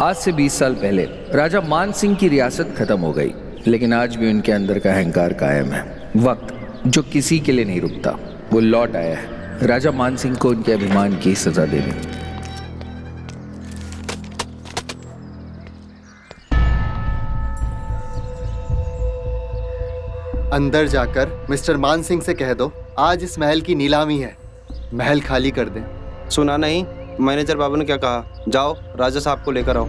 आज से 20 साल पहले राजा मान सिंह की रियासत खत्म हो गई, लेकिन आज भी उनके अंदर का अहंकार कायम है। वक्त जो किसी के लिए नहीं रुकता, वो लौट आया है राजा मान सिंह को उनके अभिमान की सजा देने। अंदर जाकर मिस्टर मान सिंह से कह दो आज इस महल की नीलामी है, महल खाली कर दें। सुना नहीं? मैनेजर बाबू ने क्या कहा? जाओ राजा साहब को लेकर आओ।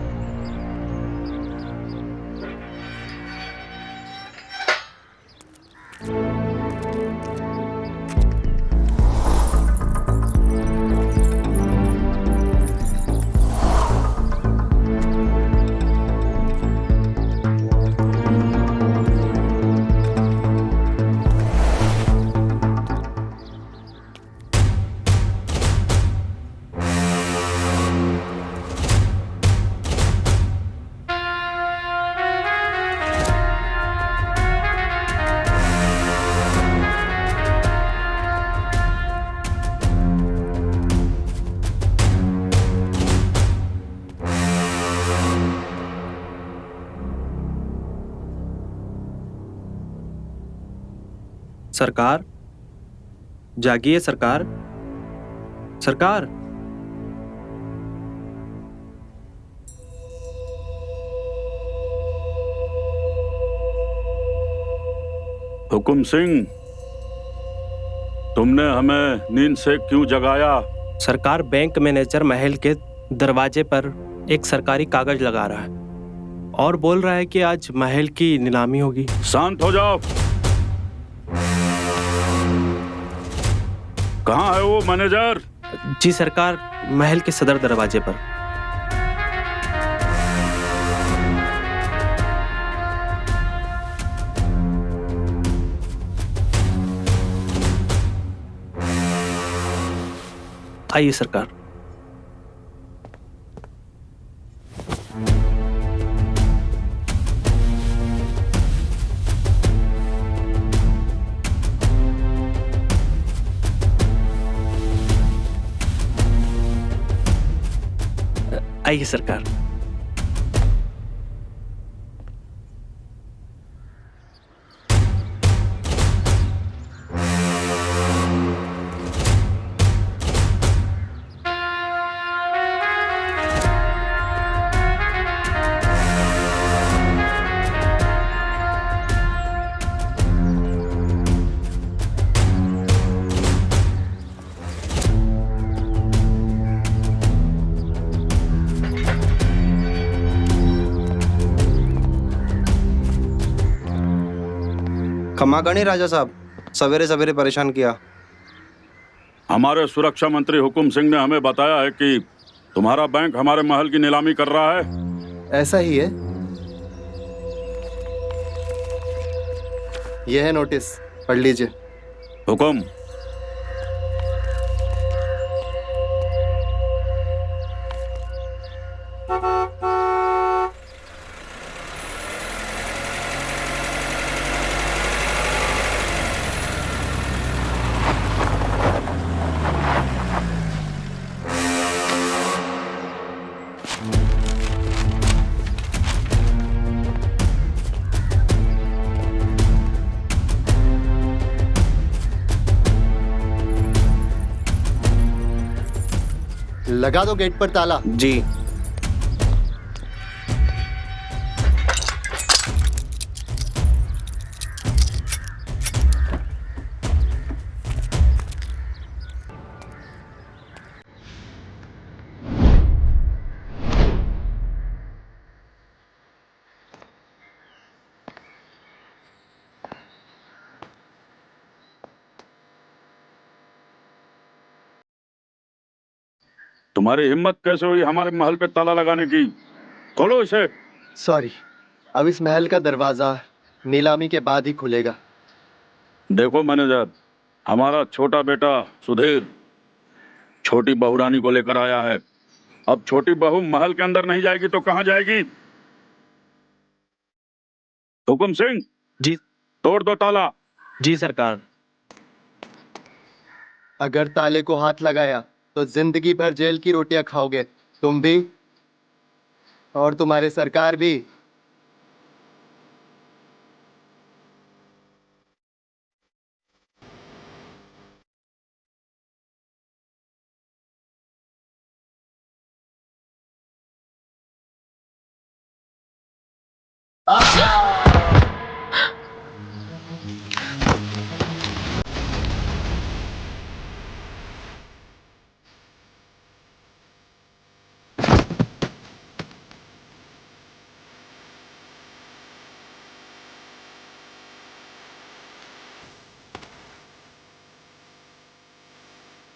सरकार, जागिए सरकार। सरकार, हुकुम सिंह, तुमने हमें नींद से क्यों जगाया? सरकार बैंक मैनेजर महल के दरवाजे पर एक सरकारी कागज लगा रहा है और बोल रहा है कि आज महल की नीलामी होगी। शांत हो जाओ। कहाँ है वो मैनेजर? जी सरकार, महल के सदर दरवाजे पर। आइए सरकार। आइए सरकार। क्षमा करें राजा साहब, सवेरे सवेरे परेशान किया। हमारे सुरक्षा मंत्री हुकुम सिंह ने हमें बताया है कि तुम्हारा बैंक हमारे महल की नीलामी कर रहा है। ऐसा ही है। यह है नोटिस, पढ़ लीजिए। हुकुम। लगा दो गेट पर ताला। जी। तुम्हारी हिम्मत कैसे हुई हमारे महल पे ताला लगाने की? खोलो इसे। सॉरी, अब इस महल का दरवाजा नीलामी के बाद ही खुलेगा। देखो मैनेजर, हमारा छोटा बेटा सुधीर छोटी बहू रानी को लेकर आया है। अब छोटी बहू महल के अंदर नहीं जाएगी तो कहाँ जाएगी? हुकुम सिंह, जी। तोड़ दो ताला। जी सरकार। अगर ताले को हाथ लगाया तो जिंदगी भर जेल की रोटियां खाओगे, तुम भी और तुम्हारे सरकार भी।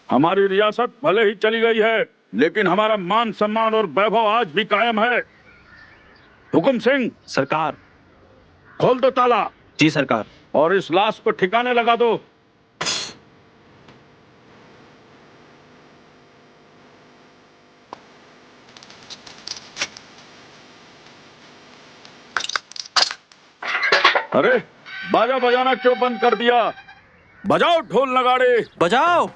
हमारी रियासत भले ही चली गई है, लेकिन हमारा मान सम्मान और वैभव आज भी कायम है। हुकुम सिंह, सरकार। खोल दो ताला जी सरकार। और इस लाश को ठिकाने लगा दो। अरे बाजा बजाना क्यों बंद कर दिया? बजाओ ढोल नगाड़े। बजाओ।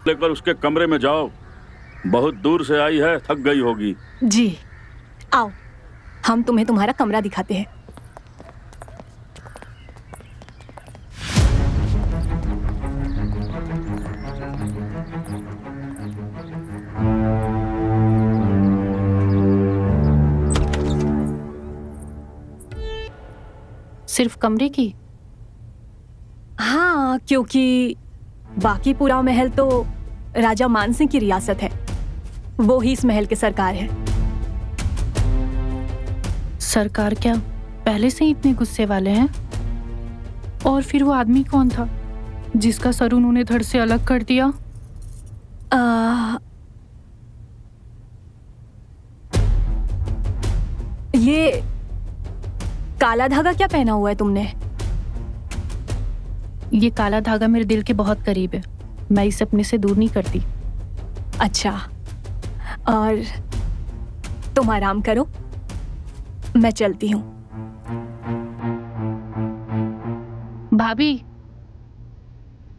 लेकर उसके कमरे में जाओ। बहुत दूर से आई है, थक गई होगी। जी, आओ, हम तुम्हें तुम्हारा कमरा दिखाते हैं। सिर्फ कमरे की? हाँ, क्योंकि बाकी पूरा महल तो राजा मानसिंह की रियासत है। वो ही इस महल के सरकार है। सरकार क्या पहले से ही इतने गुस्से वाले हैं? और फिर वो आदमी कौन था जिसका सर उन्होंने धड़ से अलग कर दिया? ये काला धागा क्या पहना हुआ है तुमने? ये काला धागा मेरे दिल के बहुत करीब है। मैं इसे अपने से दूर नहीं करती। अच्छा, और तुम आराम करो, मैं चलती हूँ। भाभी,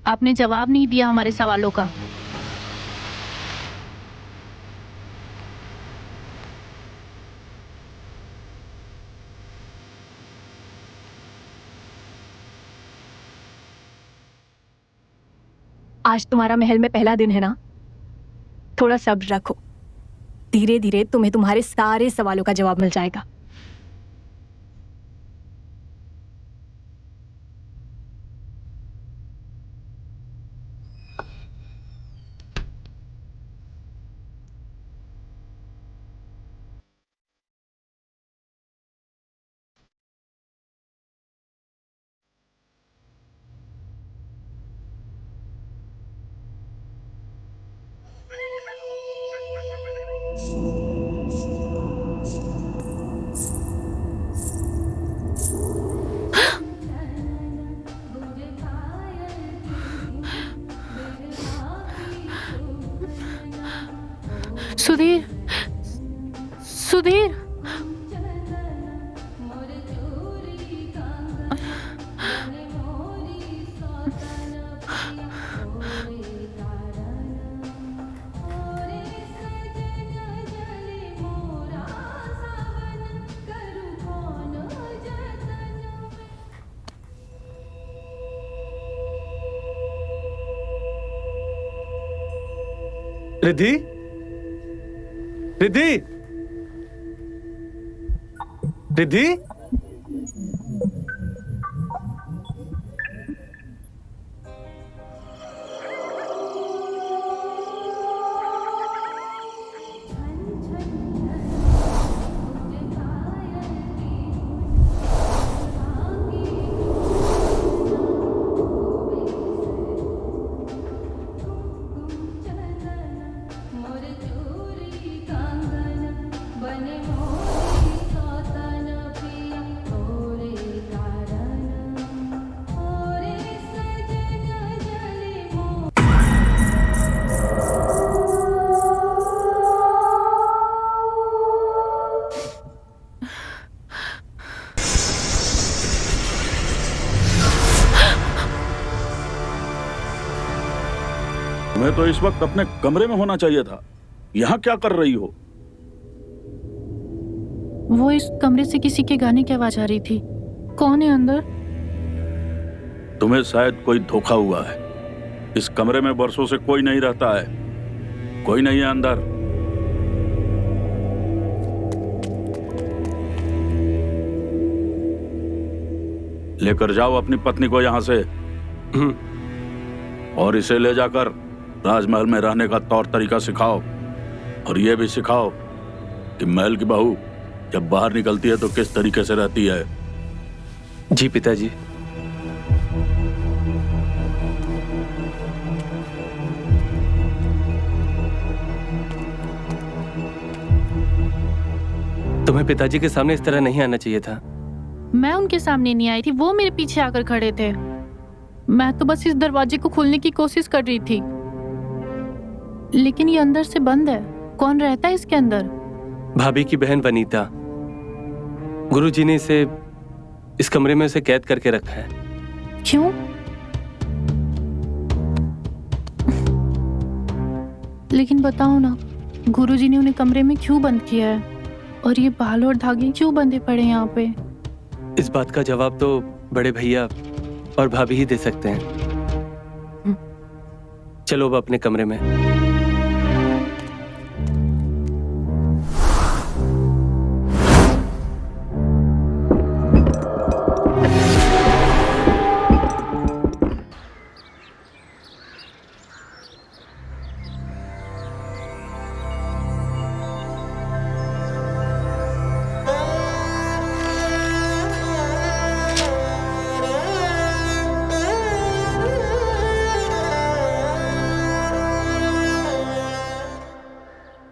आपने जवाब नहीं दिया हमारे सवालों का। आज तुम्हारा महल में पहला दिन है ना, थोड़ा सब्र रखो। धीरे धीरे तुम्हें तुम्हारे सारे सवालों का जवाब मिल जाएगा। सुधीर, सुधीर, रिद्धि, रिद्धि, रिद्धि। तुम्हें तो इस वक्त अपने कमरे में होना चाहिए था। यहाँ क्या कर रही हो? वो इस कमरे से किसी के गाने की आवाज आ रही थी। कौन है अंदर? तुम्हें शायद कोई धोखा हुआ है। इस कमरे में बरसों से कोई नहीं रहता है। कोई नहीं है अंदर। लेकर जाओ अपनी पत्नी को यहाँ से और इसे ले जाकर राजमहल में रहने का तौर तरीका सिखाओ। और यह भी सिखाओ कि महल की बहू जब बाहर निकलती है तो किस तरीके से रहती है। जी पिताजी। तुम्हें पिताजी के सामने इस तरह नहीं आना चाहिए था। मैं उनके सामने नहीं आई थी, वो मेरे पीछे आकर खड़े थे। मैं तो बस इस दरवाजे को खोलने की कोशिश कर रही थी, लेकिन ये अंदर से बंद है। कौन रहता है इसके अंदर? भाभी की बहन वनीता। गुरुजी ने इसे इस कमरे में उसे कैद करके रखा है। क्यों? लेकिन बताओ ना, गुरुजी ने उन्हें कमरे में क्यों बंद किया है? और ये बाल और धागे क्यों बंधे पड़े हैं यहाँ पे? इस बात का जवाब तो बड़े भैया और भाभी ही दे सकते हैं। चलो अब अपने कमरे में।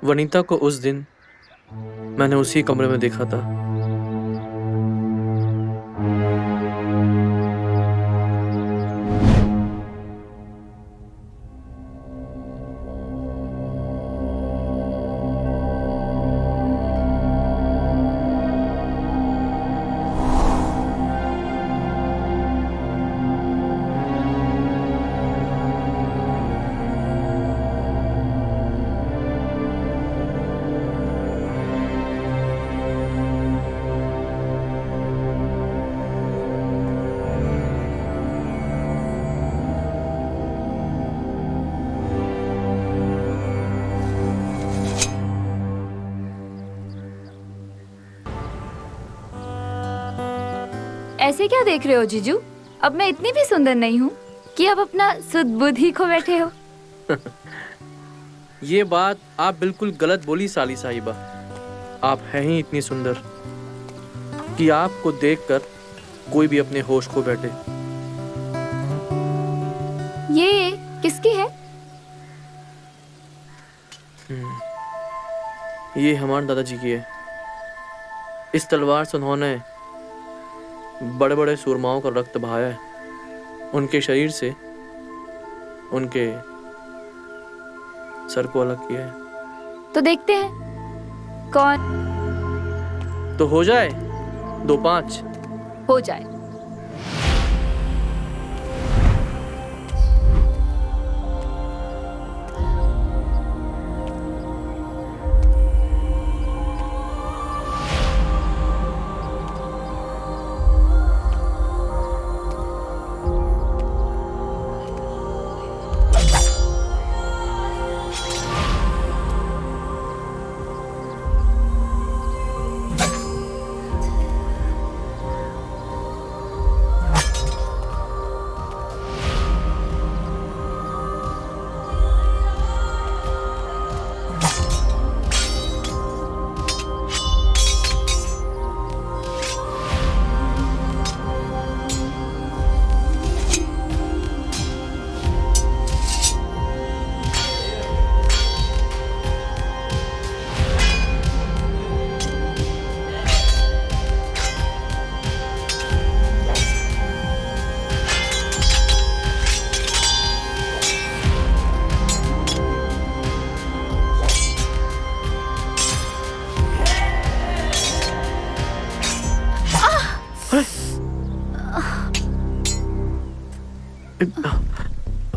वनीता को उस दिन मैंने उसी कमरे में देखा था। ऐसे क्या देख रहे हो जीजू? अब मैं इतनी भी सुंदर नहीं हूँ कि अब अपना सुध बुध ही खो बैठे हो। ये बात आप बिल्कुल गलत बोली साली साहिबा। आप हैं ही इतनी सुंदर कि आपको देखकर कोई भी अपने होश खो बैठे। ये किसकी है? ये हमारे दादाजी की है। इस तलवार से उन्होंने बड़े बड़े सूरमाओं का रक्त बहाया है। उनके शरीर से उनके सर को अलग किया है। तो देखते हैं कौन। तो हो जाए 2-5। हो जाए।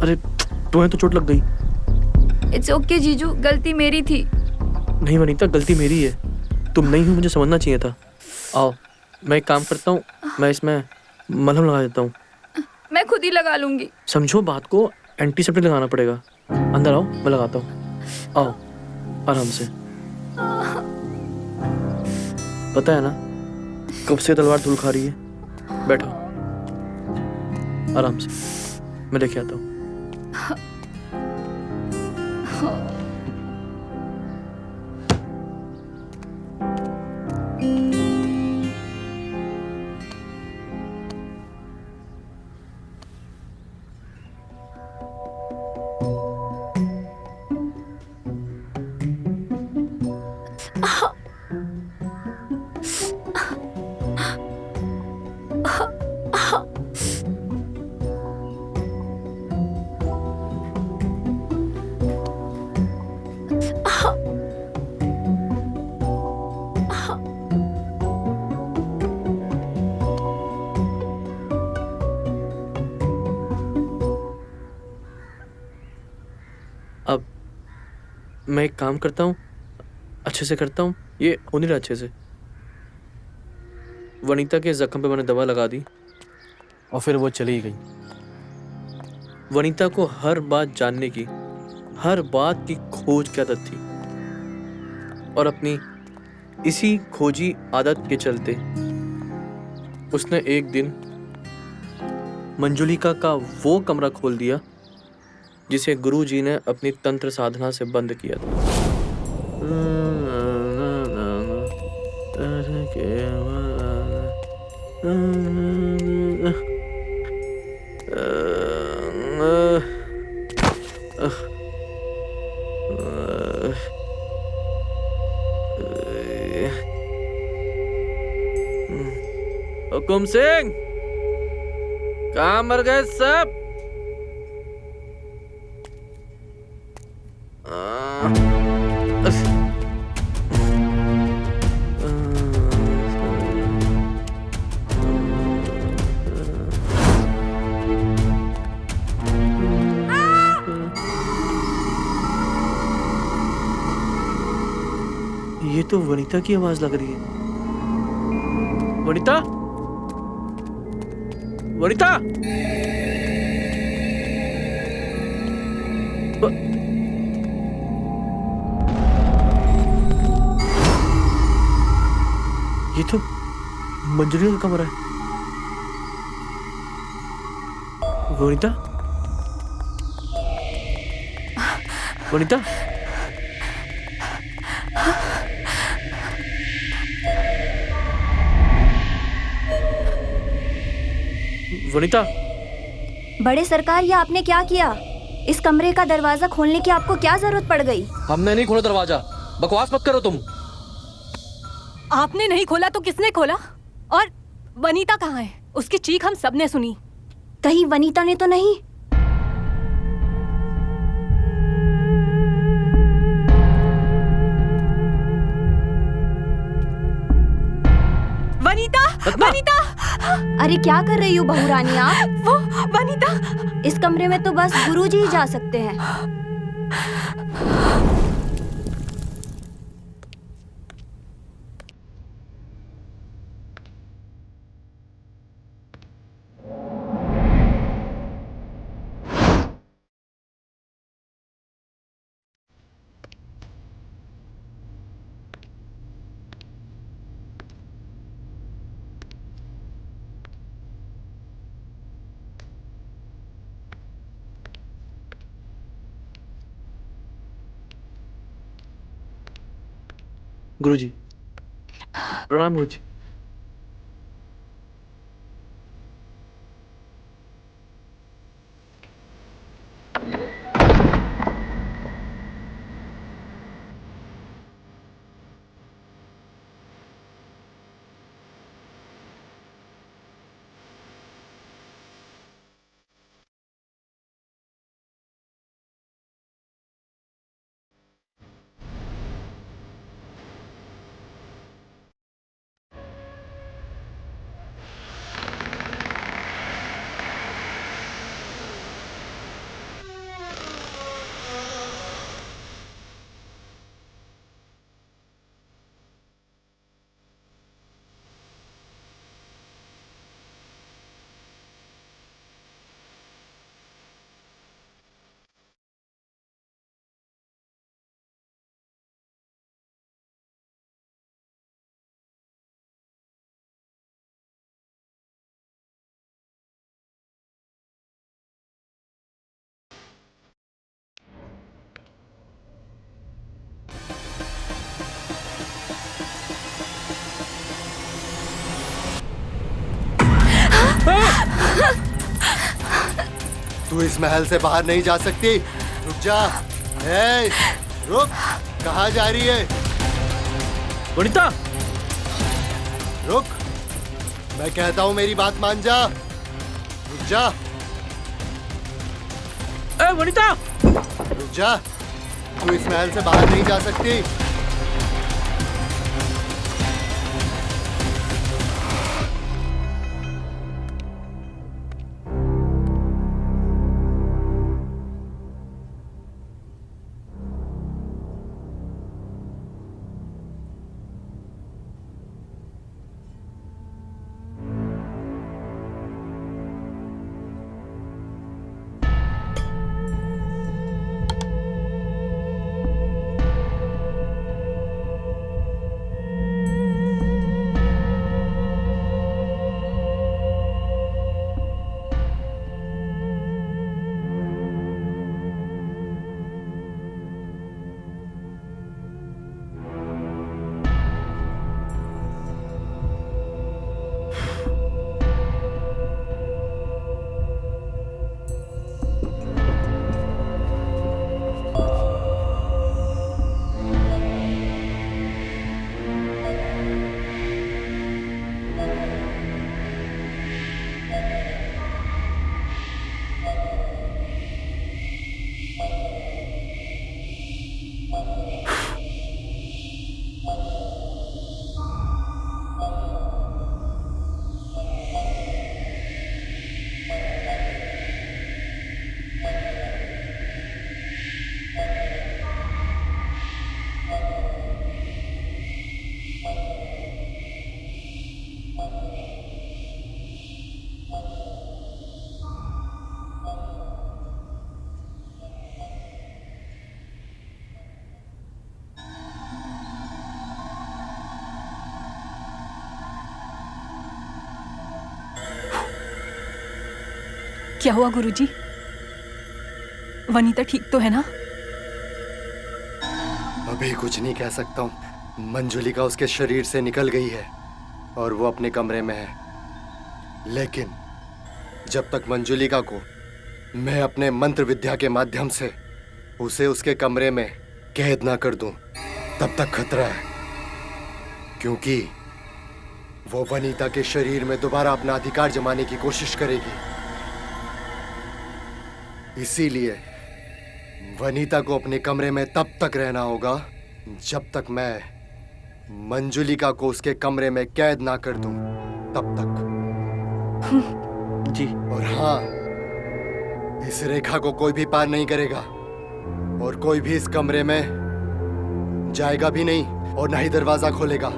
अरे तुम्हें तो चोट लग गई। इट्स ओके जीजू, गलती मेरी थी। नहीं वनीता, गलती मेरी है, तुम नहीं हो, मुझे समझना चाहिए था। आओ मैं एक काम करता हूँ, मैं इसमें मलहम लगा देता हूँ। मैं खुद ही लगा लूंगी। समझो बात को, एंटीसेप्टिक लगाना पड़ेगा। अंदर आओ, मैं लगाता हूँ। आओ आराम से। पता है ना कब से तलवार धूल खा रही है। बैठो आराम से, मैं लेके आता हूँ। अब मैं एक काम करता हूँ, अच्छे से करता हूँ। ये हो नहीं रहा अच्छे से। वनीता के जख्म पे मैंने दवा लगा दी और फिर वो चली गई। वनीता को हर बात जानने की, हर बात की खोज की आदत थी, और अपनी इसी खोजी आदत के चलते उसने एक दिन मंजुलिका का वो कमरा खोल दिया जिसे गुरुजी ने अपनी तंत्र साधना से बंद किया था। हुकुम सिंह, कहाँ मर गए सब? ये तो वनीता की आवाज लग रही है। वनीता, वनीता, ये तो मंजुली का कमरा है। वनीता, वनीता, वनीता। बड़े सरकार, ये आपने क्या किया? इस कमरे का दरवाजा खोलने की आपको क्या जरूरत पड़ गई? हमने नहीं खोला दरवाजा, बकवास मत करो तुम। आपने नहीं खोला तो किसने खोला? और वनीता कहाँ है? उसकी चीख हम सबने सुनी। कहीं वनीता ने तो नहीं? वनीता, वनीता! अरे क्या कर रही हो बहुरानी आप? वो वनीता! इस कमरे में तो बस गुरुजी ही जा सकते हैं। गुरुजी, प्रणाम गुरुजी। तू इस महल से बाहर नहीं जा सकती। रुक जा। ए, रुक। कहाँ जा रही है? वनिता! रुक। मैं कहता हूँ मेरी बात मान जा। रुक जा। ए वनिता! रुक जा। तू इस महल से बाहर नहीं जा सकती। क्या हुआ गुरुजी? वनीता ठीक तो है ना? अभी कुछ नहीं कह सकता हूँ। मंजुलिका उसके शरीर से निकल गई है और वो अपने कमरे में है। लेकिन जब तक मंजुलिका को मैं अपने मंत्र विद्या के माध्यम से उसे उसके कमरे में कैद ना कर दूं, तब तक खतरा है। क्योंकि वो वनीता के शरीर में दोबारा अपना अधिकार जमाने की कोशिश करेगी। इसीलिए वनीता को अपने कमरे में तब तक रहना होगा जब तक मैं मंजुलिका को उसके कमरे में कैद ना कर दूं, तब तक। जी। और हाँ, इस रेखा को कोई भी पार नहीं करेगा और कोई भी इस कमरे में जाएगा भी नहीं और ना ही दरवाजा खोलेगा।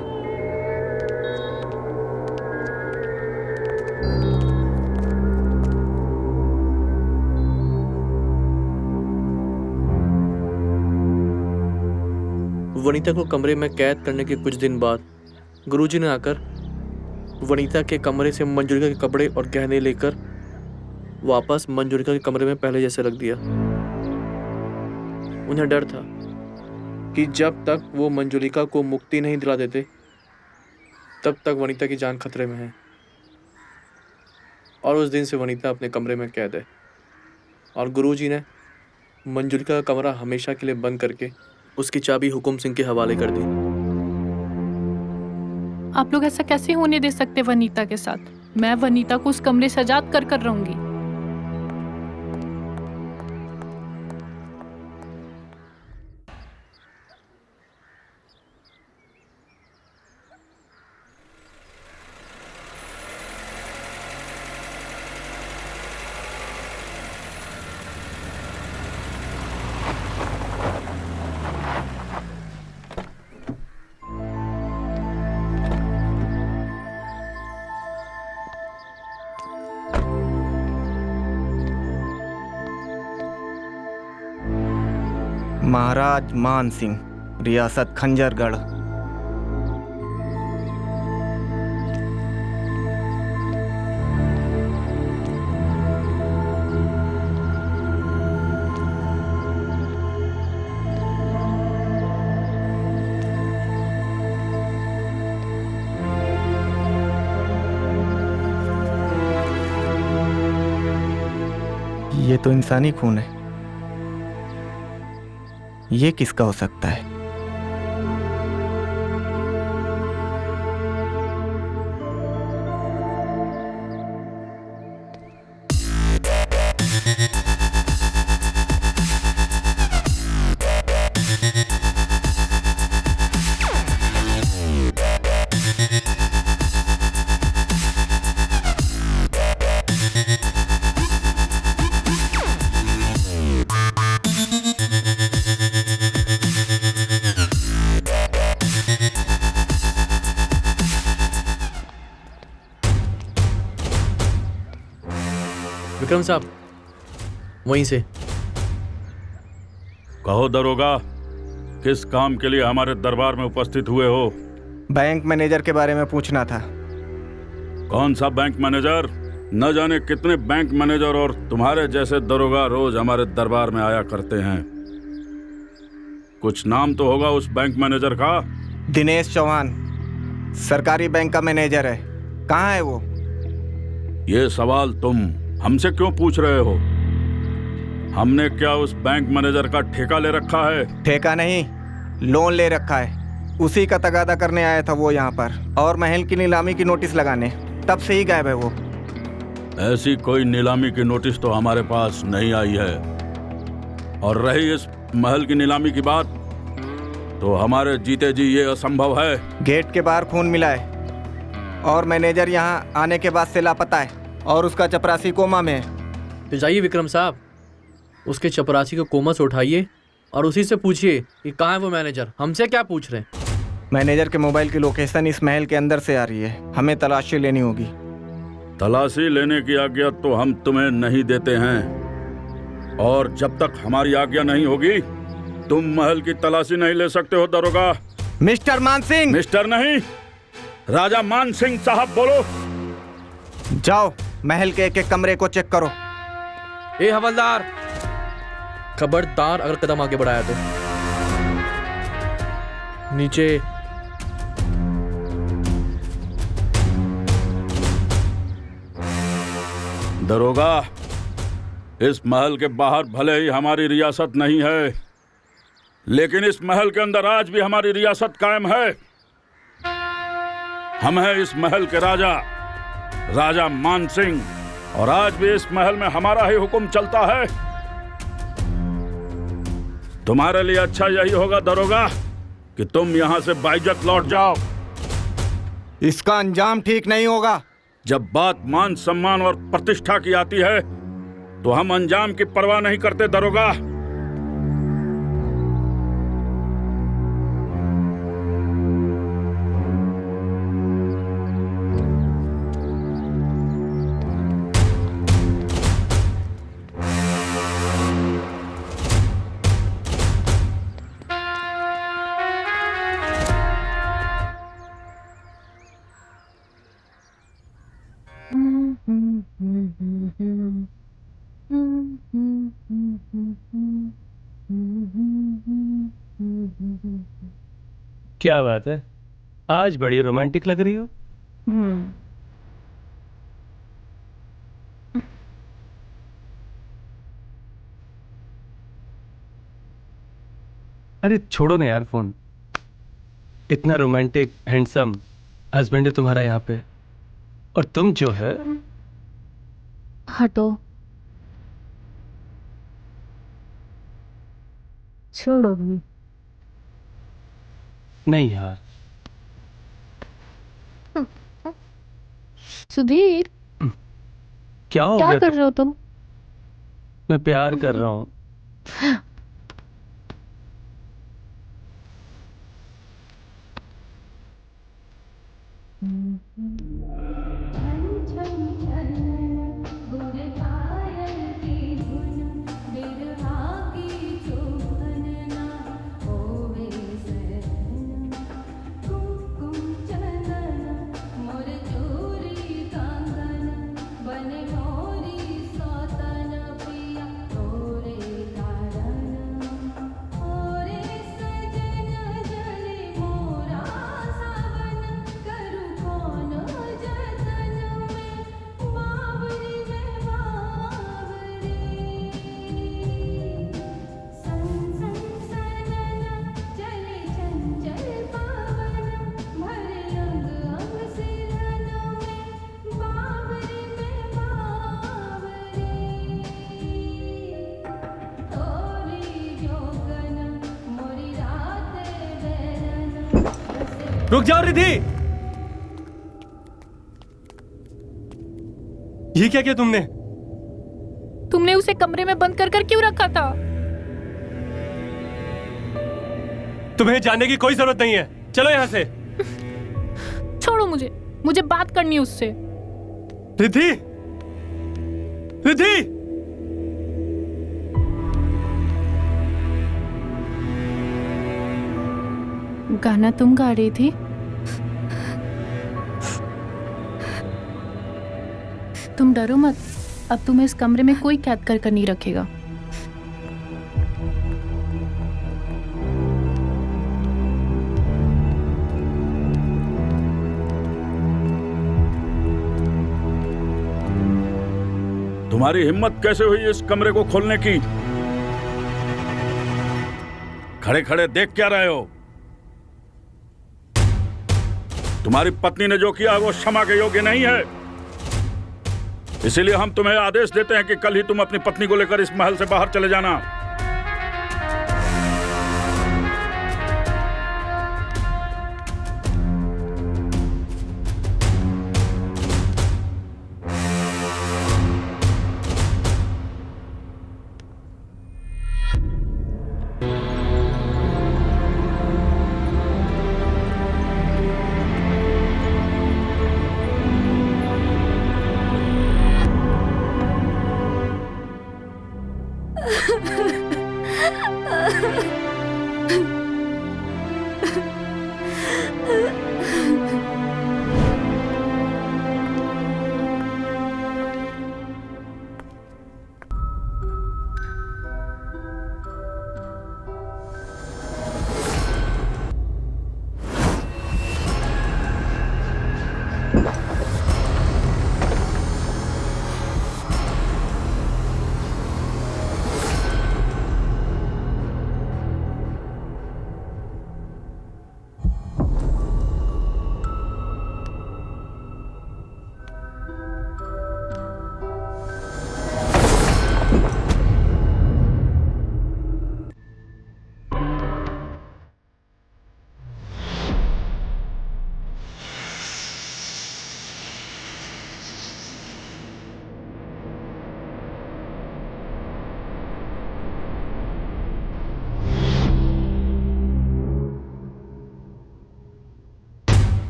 वनीता को कमरे में कैद करने के कुछ दिन बाद गुरुजी ने आकर वनीता के कमरे से मंजुलिका के कपड़े और गहने लेकर वापस मंजुलिका के कमरे में पहले जैसे रख दिया। उन्हें डर था कि जब तक वो मंजुलिका को मुक्ति नहीं दिला देते तब तक वनीता की जान खतरे में है। और उस दिन से वनीता अपने कमरे में कैद है और गुरुजी ने मंजुलिका का कमरा हमेशा के लिए बंद करके उसकी चाबी हुकुम सिंह के हवाले कर दी। आप लोग ऐसा कैसे होने दे सकते वनीता के साथ? मैं वनीता को उस कमरे से आजाद कर रहूंगी। महाराज मान सिंह, रियासत खंजरगढ़। ये तो इंसानी खून है। ये किसका हो सकता है? विक्रम साहब, वहीं से। कहो दरोगा, किस काम के लिए हमारे दरबार में उपस्थित हुए हो? बैंक मैनेजर के बारे में पूछना था। कौन सा बैंक मैनेजर? न जाने कितने बैंक मैनेजर और तुम्हारे जैसे दरोगा रोज हमारे दरबार में आया करते हैं। कुछ नाम तो होगा उस बैंक मैनेजर का। दिनेश चौहान सरकारी बैंक का मैनेजर है। कहाँ है वो? ये सवाल तुम हमसे क्यों पूछ रहे हो? हमने क्या उस बैंक मैनेजर का ठेका ले रखा है? ठेका नहीं, लोन ले रखा है। उसी का तगादा करने आया था वो यहाँ पर, और महल की नीलामी की नोटिस लगाने। तब से ही गायब है वो। ऐसी कोई नीलामी की नोटिस तो हमारे पास नहीं आई है। और रही इस महल की नीलामी की बात, तो हमारे जीते जी ये असंभव है। गेट के बाहर खून मिला है और मैनेजर यहाँ आने के बाद से लापता है, और उसका चपरासी कोमा में है। तो जाइए विक्रम साहब, उसके चपरासी को कोमा से उठाइए और उसी से पूछिए कि कहाँ है वो मैनेजर। हमसे क्या पूछ रहे हैं? मैनेजर के मोबाइल की लोकेशन इस महल के अंदर से आ रही है। हमें तलाशी लेनी होगी। तलाशी लेने की आज्ञा तो हम तुम्हें नहीं देते हैं, और जब तक हमारी आज्ञा नहीं होगी तुम महल की तलाशी नहीं ले सकते हो दरोगा। मिस्टर मान सिंह। मिस्टर नहीं, राजा मान सिंह साहब बोलो। जाओ महल के एक एक कमरे को चेक करो। ए हवलदार, खबरदार अगर कदम आगे बढ़ाया तो। नीचे। दरोगा, इस महल के बाहर भले ही हमारी रियासत नहीं है, लेकिन इस महल के अंदर आज भी हमारी रियासत कायम है। हम हैं इस महल के राजा, राजा मान सिंह, और आज भी इस महल में हमारा ही हुक्म चलता है। तुम्हारे लिए अच्छा यही होगा दरोगा कि तुम यहां से बाइज्जत लौट जाओ। इसका अंजाम ठीक नहीं होगा। जब बात मान सम्मान और प्रतिष्ठा की आती है तो हम अंजाम की परवाह नहीं करते दरोगा। क्या बात है, आज बड़ी रोमांटिक लग रही हो। अरे छोड़ो ना यार फोन। इतना रोमांटिक हैंडसम हस्बैंड है तुम्हारा यहाँ पे, और तुम जो है। हटो, छोड़ो। नहीं यार। सुधीर, क्या हो क्या गया? कर रहे हो तुम? मैं प्यार कर रहा हूँ। रुक जाओ रिद्धि। ये क्या किया तुमने? तुमने उसे कमरे में बंद कर कर क्यों रखा था? तुम्हें जानने की कोई जरूरत नहीं है, चलो यहां से। छोड़ो मुझे बात करनी है उससे। रिद्धि, रिद्धि! गाना तुम गा रही थी? तुम डरो मत, अब तुम्हें इस कमरे में कोई कैद कर नहीं रखेगा। तुम्हारी हिम्मत कैसे हुई इस कमरे को खोलने की? खड़े खड़े देख क्या रहे हो? तुम्हारी पत्नी ने जो किया वो क्षमा के योग्य नहीं है। इसीलिए हम तुम्हें आदेश देते हैं कि कल ही तुम अपनी पत्नी को लेकर इस महल से बाहर चले जाना।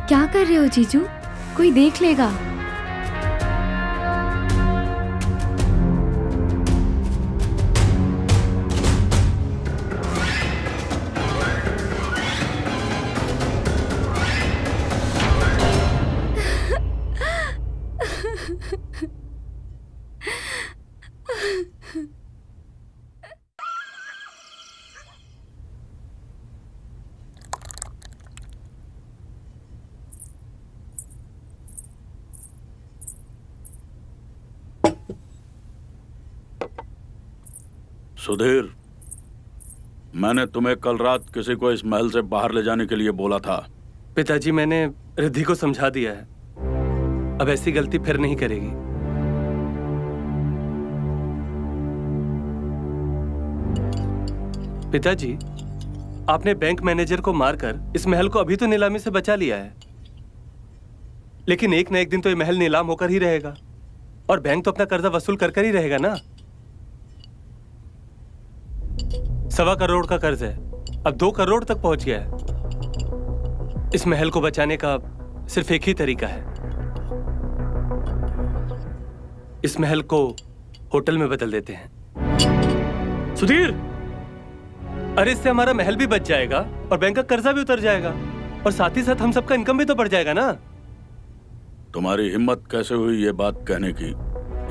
क्या कर रहे हो जीजू? कोई देख लेगा। सुधीर, मैंने तुम्हें कल रात किसी को इस महल से बाहर ले जाने के लिए बोला था। पिताजी, मैंने रिद्धि को समझा दिया है, अब ऐसी गलती फिर नहीं करेगी। पिताजी, आपने बैंक मैनेजर को मारकर इस महल को अभी तो नीलामी से बचा लिया है, लेकिन एक न एक दिन तो ये महल नीलाम होकर ही रहेगा और बैंक तो अपना कर्जा वसूल कर ही रहेगा ना। 1.25 करोड़ का कर्ज है, अब 2 करोड़ तक पहुंच गया है। इस महल को बचाने का सिर्फ एक ही तरीका है, इस महल को होटल में बदल देते हैं। सुधीर, अरे इससे हमारा महल भी बच जाएगा और बैंक का कर्जा भी उतर जाएगा और साथ ही साथ हम सबका इनकम भी तो बढ़ जाएगा ना। तुम्हारी हिम्मत कैसे हुई ये बात कहने की?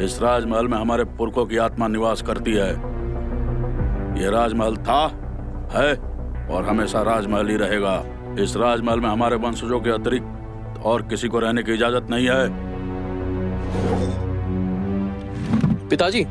इस राजमहल में हमारे पुरखों की आत्मा निवास करती है। ये राजमहल था, है और हमेशा राजमहल ही रहेगा। इस राजमहल में हमारे वंशजों के अतिरिक्त और किसी को रहने की इजाजत नहीं है। पिताजी,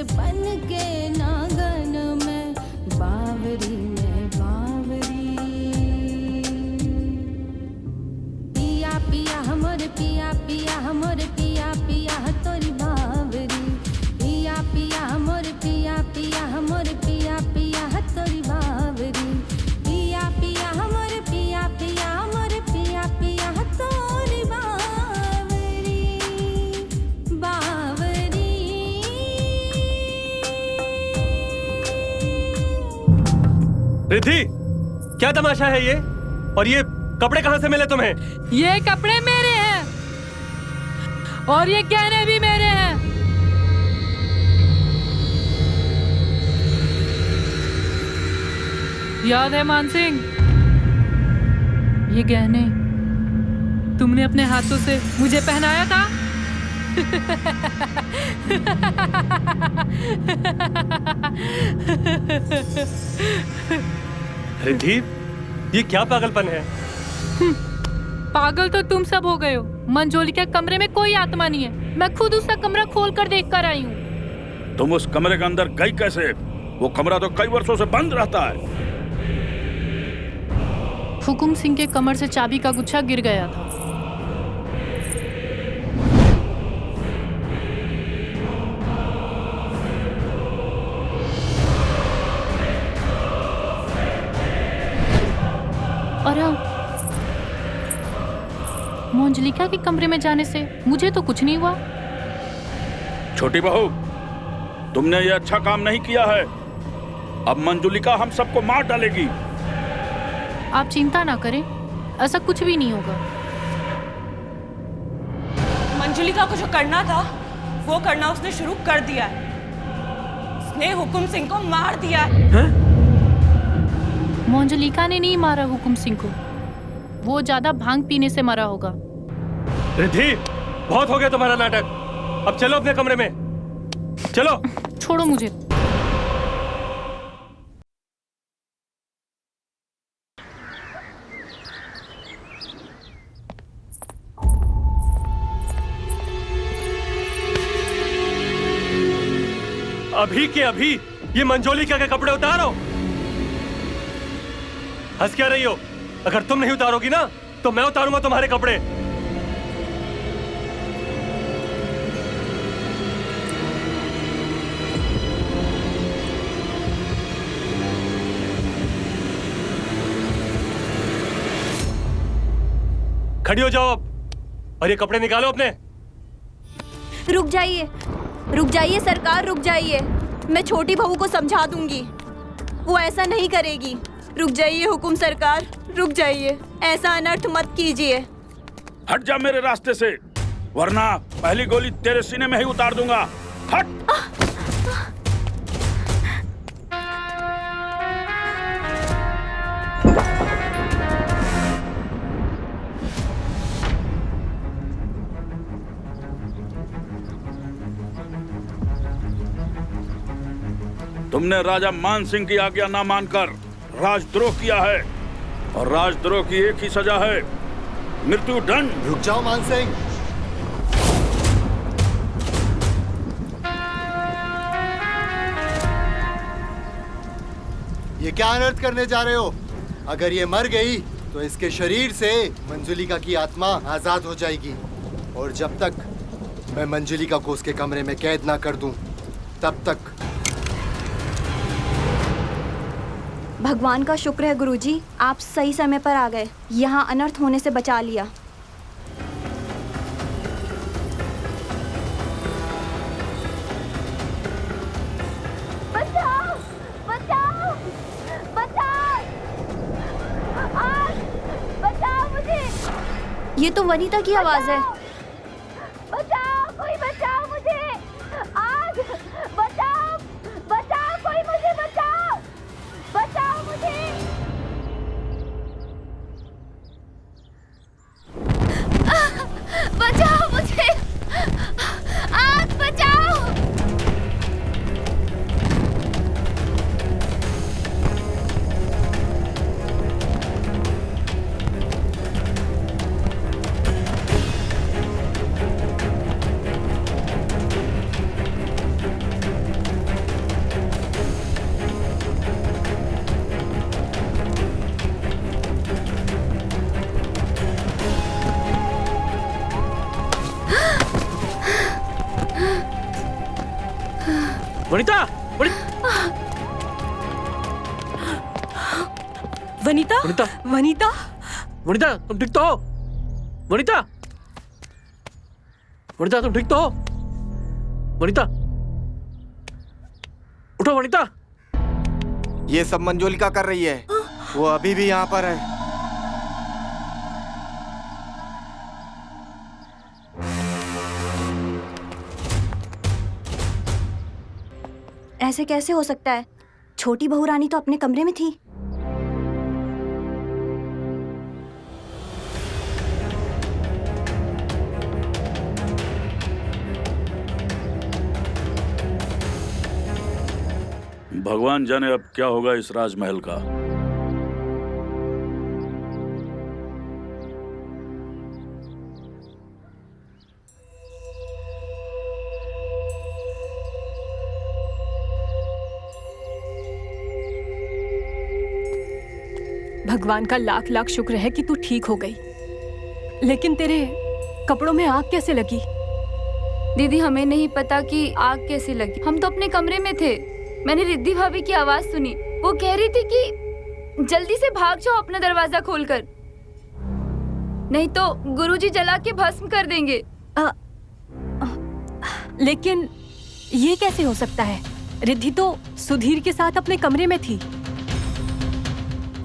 बन के नागन में बावरी में बावरी। पिया पिया हमर पिया पिया हमर पिया पिया तोरी बावरी। पिया पिया हमर पिया पिया हमर पिया पिया तोरी बावरी। पिया पिया हमर पिया पिया हमर पिया पिया तोरी बावरी बावरी। रिद्धि, क्या तमाशा है ये? और ये कपड़े कहाँ से मिले तुम्हें? ये कपड़े मेरे हैं और ये गहने भी मेरे हैं। याद है मानसिंह, ये गहने तुमने अपने हाथों से मुझे पहनाया था। रिद्धि, ये क्या पागलपन है? पागल तो तुम सब हो गए हो। मंजोली के कमरे में कोई आत्मा नहीं है। मैं खुद उसका कमरा खोल कर देख कर आई हूँ। तुम उस कमरे के अंदर गई कैसे? वो कमरा तो कई वर्षों से बंद रहता है। हुकुम सिंह के कमर से चाबी का गुच्छा गिर गया था। और मंजलिका के कमरे में जाने से मुझे तो कुछ नहीं हुआ। छोटी बहू, तुमने ये अच्छा काम नहीं किया है। अब मंजुलिका हम सबको मार डालेगी। आप चिंता ना करें, ऐसा कुछ भी नहीं होगा। मंजुलिका को जो करना था वो करना उसने शुरू कर दिया है। उसने हुकुम सिंह को मार दिया है। मंजुलिका ने नहीं मारा हुकुम सिंह को, वो ज्यादा भांग पीने से मरा होगा। रिद्धि, बहुत हो गया तुम्हारा नाटक। अब चलो अपने कमरे में, चलो। छोड़ो मुझे। अभी के अभी ये मंजोलिका के कपड़े उतारो। हंस क्या रही हो? अगर तुम नहीं उतारोगी ना तो मैं उतारूंगा तुम्हारे कपड़े। खड़ी हो जाओ अब और ये कपड़े निकालो अपने। रुक जाइए सरकार, रुक जाइए। मैं छोटी बहू को समझा दूंगी, वो ऐसा नहीं करेगी। रुक जाइए हुकुम सरकार, रुक जाइए। ऐसा अनर्थ मत कीजिए। हट जा मेरे रास्ते से, वरना पहली गोली तेरे सीने में ही उतार दूंगा। हट। तुमने राजा मान सिंह की आज्ञा ना मानकर राजद्रोह किया है और राजद्रोह की एक ही सजा है, मृत्यु दंड। रुक जाओ मान सिंह। ये क्या अनर्थ करने जा रहे हो? अगर ये मर गई तो इसके शरीर से मंजुलिका की आत्मा आजाद हो जाएगी, और जब तक मैं मंजुलिका को उसके कमरे में कैद ना कर दूं, तब तक। भगवान का शुक्र है गुरुजी, आप सही समय पर आ गए। यहाँ अनर्थ होने से बचा लिया। बचाओ, बचाओ, बचाओ, आग, बचाओ मुझे। ये तो वनीता की आवाज है। बचाओ, कोई बचाओ मुझे। आग, बचाओ, बचाओ, कोई मुझे बचाओ, बचाओ मुझे। बचाओ मुझे, आग बचाओ। वनिता वनीता वनिता वनीता वनिता तुम ठीक तो हो? वनिता वनिता तुम ठीक तो हो? वनिता उठो वनिता। ये सब मंजुलिका कर रही है, वो अभी भी यहाँ पर है। ऐसे कैसे हो सकता है? छोटी बहू रानी तो अपने कमरे में थी। भगवान जाने अब क्या होगा इस राजमहल का। भगवान का लाख लाख शुक्र है कि तू ठीक हो गई, लेकिन तेरे कपड़ों में आग कैसे लगी? दीदी हमें नहीं पता कि आग कैसे लगी। हम तो अपने कमरे में थे। मैंने रिद्धि भाभी की आवाज सुनी। वो कह रही थी कि जल्दी से भाग जाओ अपना दरवाजा खोलकर, नहीं तो गुरुजी जला के भस्म कर देंगे। लेकिन ये कैसे हो सकता है? रिद्धि तो सुधीर के साथ अपने कमरे में थी।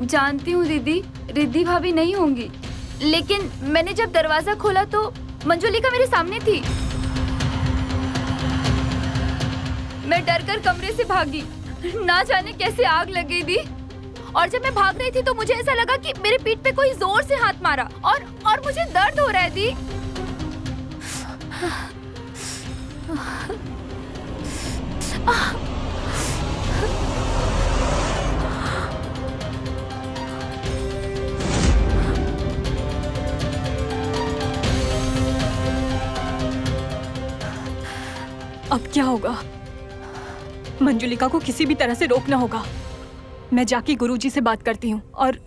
जानती हूँ दीदी, रिद्धि भाभी नहीं होंगी, लेकिन मैंने जब दरवाजा खोला तो मंजुलिका मेरे सामने थी। मैं डरकर कमरे से भागी, ना जाने कैसे आग लग गई थी। और जब मैं भाग रही थी तो मुझे ऐसा लगा कि मेरे पीठ पे कोई जोर से हाथ मारा और मुझे दर्द हो रहा है दी। अब क्या होगा? मंजुलिका को किसी भी तरह से रोकना होगा। मैं जाके गुरुजी से बात करती हूँ और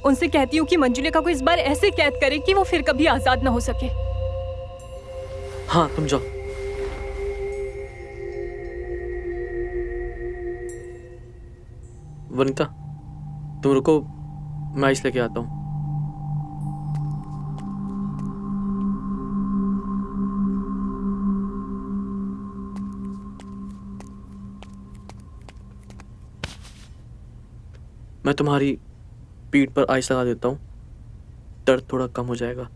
उनसे कहती हूँ कि मंजुलिका को इस बार ऐसे कैद करे कि वो फिर कभी आजाद ना हो सके। हाँ तुम जाओ। वनिता तुम रुको, मैं आइस लेके आता हूँ। मैं तुम्हारी पीठ पर आइस लगा देता हूँ, दर्द थोड़ा कम हो जाएगा।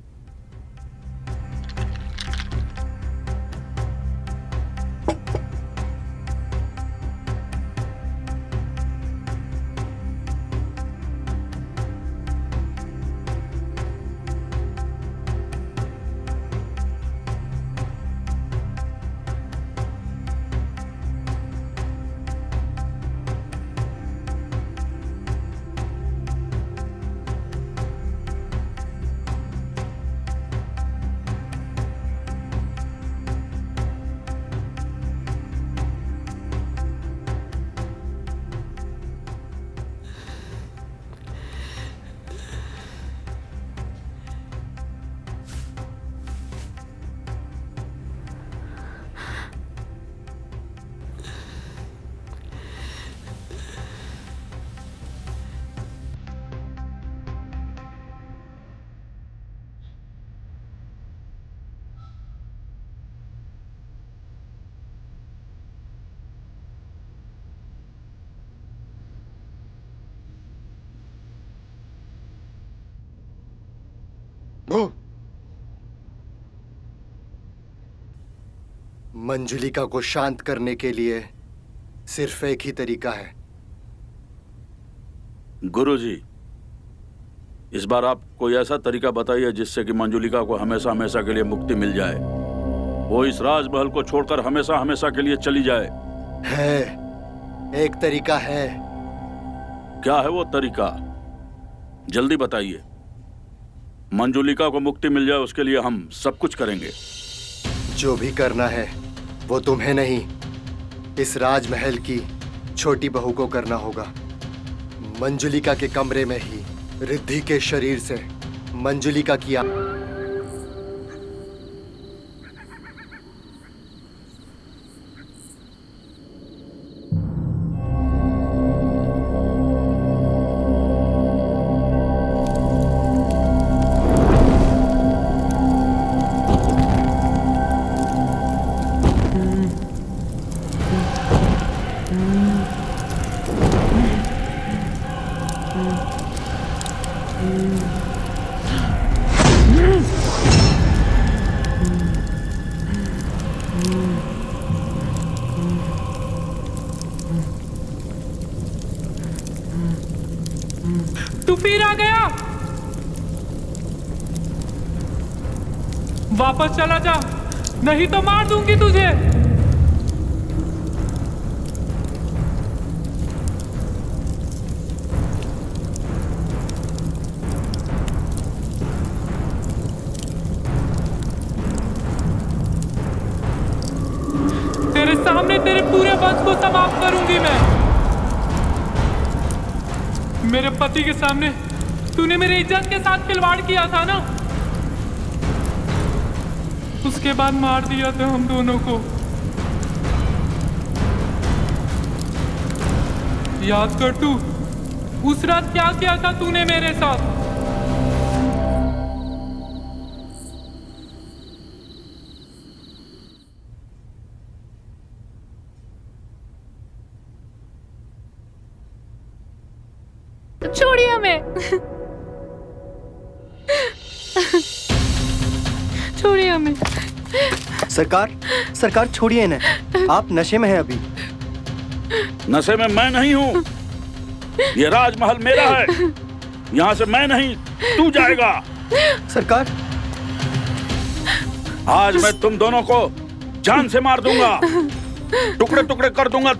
मंजुलिका को शांत करने के लिए सिर्फ एक ही तरीका है। गुरुजी, इस बार आप कोई ऐसा तरीका बताइए जिससे कि मंजुलिका को हमेशा हमेशा के लिए मुक्ति मिल जाए, वो इस राजमहल को छोड़कर हमेशा हमेशा के लिए चली जाए। है, एक तरीका है। क्या है वो तरीका? जल्दी बताइए। मंजुलिका को मुक्ति मिल जाए उसके लिए हम सब कुछ करेंगे। जो भी करना है वो तुम्हें नहीं, इस राजमहल की छोटी बहू को करना होगा। मंजुलिका के कमरे में ही रिद्धि के शरीर से मंजुलिका की फिर आ गया। वापस चला जा, नहीं तो मार दूंगी तुझे। तेरे सामने तेरे पूरे वंश को समाप्त करूंगी मैं। मेरे पति के सामने तूने मेरी इज्जत के साथ खिलवाड़ किया था ना, उसके बाद मार दिया था हम दोनों को। याद कर तू उस रात क्या किया था तूने मेरे साथ। छोड़िए हमें। छोड़िए हमें। सरकार छोड़िए इन्हें, आप नशे में हैं अभी। नशे में मैं नहीं हूँ, ये राजमहल मेरा है, यहाँ से मैं नहीं तू जाएगा। सरकार, आज मैं तुम दोनों को जान से मार दूंगा, टुकड़े टुकड़े कर दूंगा।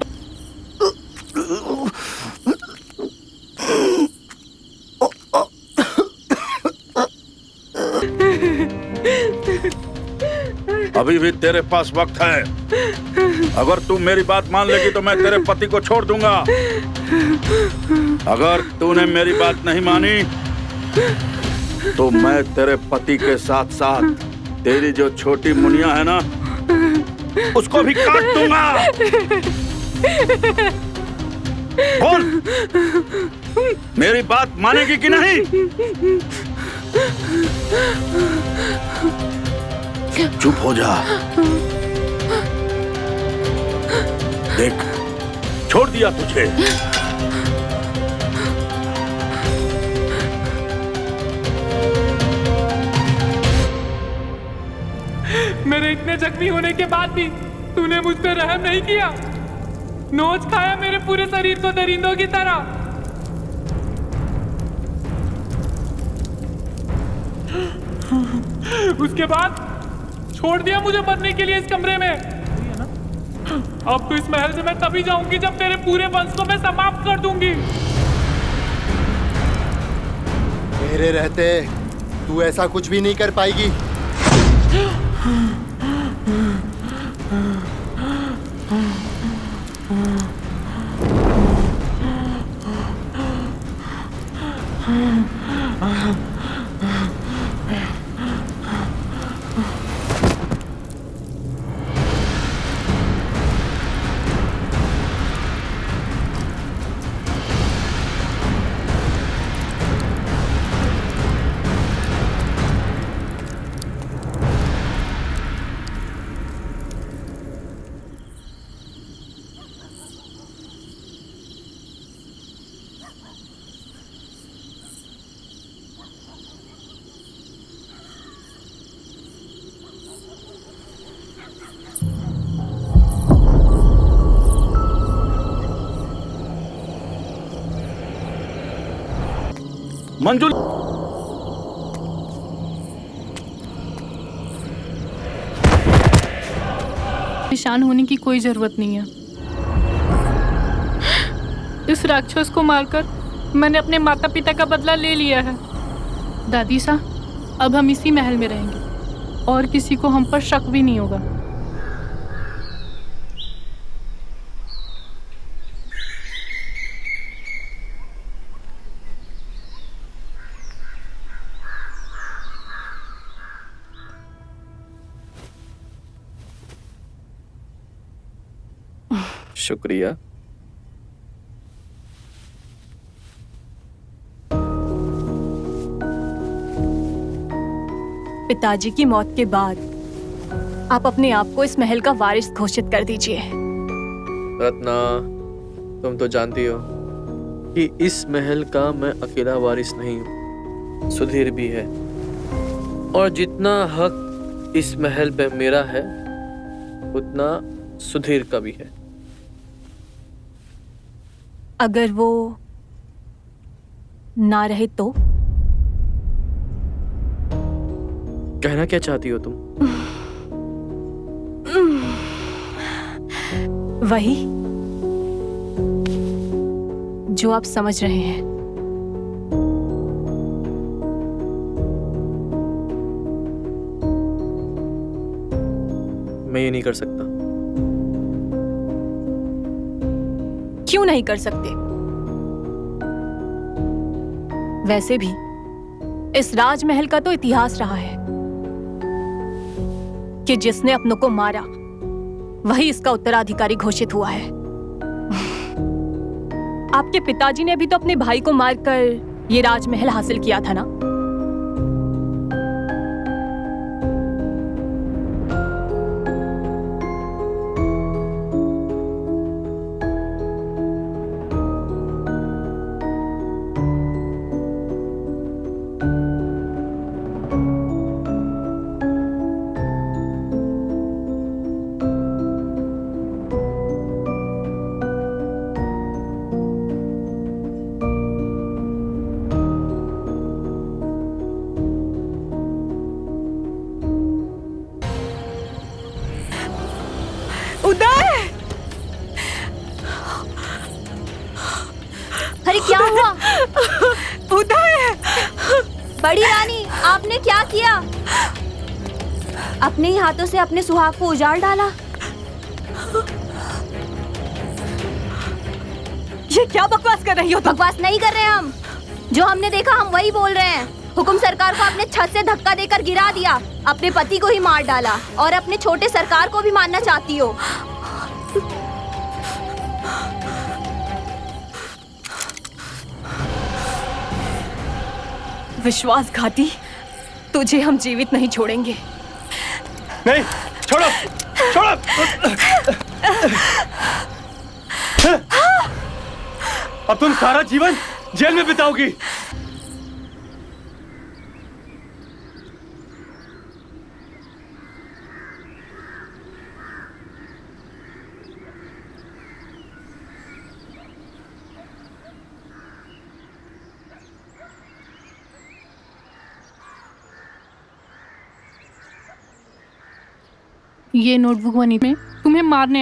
अभी भी तेरे पास वक्त है, अगर तू मेरी बात मान लेगी तो मैं तेरे पति को छोड़ दूंगा। अगर तूने मेरी बात नहीं मानी तो मैं तेरे पति के साथ साथ तेरी जो छोटी मुनिया है ना, उसको भी काट दूंगा। बोल, मेरी बात मानेगी कि नहीं? चुप हो जा। देख, छोड़ दिया तुझे। मेरे इतने जख्मी होने के बाद भी तूने मुझ पे रहम नहीं किया। नोच खाया मेरे पूरे शरीर को दरिंदों की तरह। उसके बाद छोड़ दिया मुझे मरने के लिए इस कमरे में। अब तो इस महल से मैं तभी जाऊंगी जब तेरे पूरे वंश को मैं समाप्त कर दूंगी। मेरे रहते तू ऐसा कुछ भी नहीं कर पाएगी। मंजुल, परेशान होने की कोई जरूरत नहीं है। इस राक्षस को मारकर मैंने अपने माता पिता का बदला ले लिया है। दादी सा, अब हम इसी महल में रहेंगे और किसी को हम पर शक भी नहीं होगा। शुक्रिया। पिताजी की मौत के बाद आप अपने आप को इस महल का वारिस घोषित कर दीजिए। रत्ना, तुम तो जानती हो कि इस महल का मैं अकेला वारिस नहीं हूँ, सुधीर भी है। और जितना हक इस महल पे मेरा है उतना सुधीर का भी है। अगर वो ना रहे तो? कहना क्या चाहती हो तुम? वही जो आप समझ रहे हैं। मैं ये नहीं कर सकता। क्यों नहीं कर सकते? वैसे भी इस राजमहल का तो इतिहास रहा है कि जिसने अपनों को मारा वही इसका उत्तराधिकारी घोषित हुआ है। आपके पिताजी ने भी तो अपने भाई को मारकर ये राजमहल हासिल किया था ना? अरे क्या हुआ? उदय! बड़ी रानी, आपने क्या किया? अपने ही हाथों से अपने सुहाग को उजाड़ डाला। ये क्या बकवास कर रही हो तुम? बकवास नहीं कर रहे हम। जो हमने देखा हम वही बोल रहे हैं। हुकुम सरकार को आपने छत से धक्का देकर गिरा दिया, अपने पति को ही मार डाला और अपने छोटे सरकार को भी मारना चाहती हो। विश्वासघाती, तुझे हम जीवित नहीं छोड़ेंगे। नहीं, छोड़ो, छोड़ो। अब तुम सारा जीवन जेल में बिताओगी। ये नोटबुक बनी में तुम्हें मारने